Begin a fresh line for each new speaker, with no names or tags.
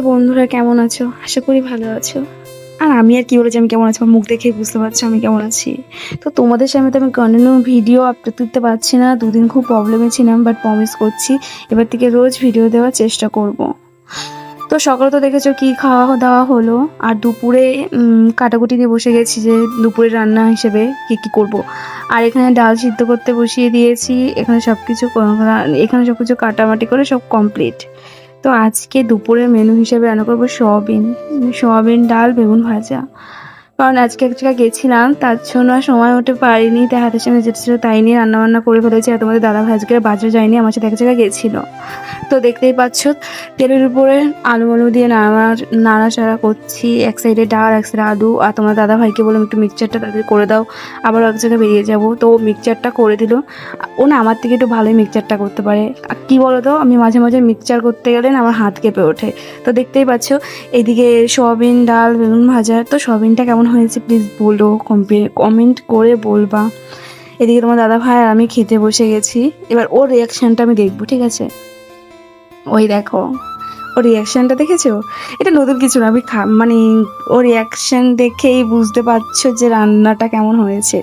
বন্ধুরা কেমন আছো? আশা করি ভালো আছো। আর আমি আর কি বলেছি আমি কেমন আছি, আমার মুখ দেখেই বুঝতে পারছো আমি কেমন আছি। তো তোমাদের সামনে তো আমি কন্টিনিউ ভিডিও আপলোড দিতে পারছি না, দুদিন খুব প্রবলেমে ছিলাম, বাট প্রমিস করছি এবার থেকে রোজ ভিডিও দেওয়ার চেষ্টা করব। তো সকালে তো দেখেছো কি খাওয়া দাওয়া হলো, আর দুপুরে কাটাকুটি দিয়ে বসে গেছি যে দুপুরে রান্না হিসেবে কি করব। আর এখানে ডাল সিদ্ধ করতে বসিয়ে দিয়েছি, এখানে সব কিছু কাটামাটি করে সব কমপ্লিট। তো আজকে দুপুরের মেনু হিসেবে রান্না করবো সোয়াবিন ডাল বেগুন ভাজা। কারণ আজকে এক জায়গায় গেছিলাম, তার জন্য আর সময় হতে পারিনি, তাই হাতের সামনে যেটা ছিল তাই নিয়ে রান্নাবান্না করে ফেলেছি। আর তোমাদের দাদা ভাই আজকে বাজারে যায়নি, আমার সাথে এক জায়গায় গেছিলো। তো দেখতেই পাচ্ছ তেলের উপরে আলু দিয়ে নাড়াচাড়া করছি, এক সাইডে ডাল এক সাইডে আলু। আর তোমার দাদা ভাইকে বললাম একটু মিক্সচারটা তাদের করে দাও, আবার এক জায়গায় বেরিয়ে যাবো। তো মিক্সচারটা করে দিল। ও না আমার থেকে একটু ভালোই মিক্সচারটা করতে পারে। আর কী বলো তো, আমি মাঝে মাঝে মিক্সচার করতে গেলে না আমার হাত কেঁপে ওঠে। তো দেখতেই পাচ্ছ এইদিকে সোয়াবিন ডাল বেগুন ভাজা। তো সোয়াবিনটা কেমন হয়েছে প্লিজ বলো, কমেন্ট করে বলবা। এদিকে তোমার দাদা ভাই আর আমি খেতে বসে গেছি, এবার ওর রিয়াকশানটা আমি দেখবো, ঠিক আছে? ওই দেখো, ওর রিয়াকশানটা দেখেছো? এটা নতুন কিছু না, আমি মানে ওর রিয়াকশান দেখেই বুঝতে পারছো যে রান্নাটা কেমন হয়েছে।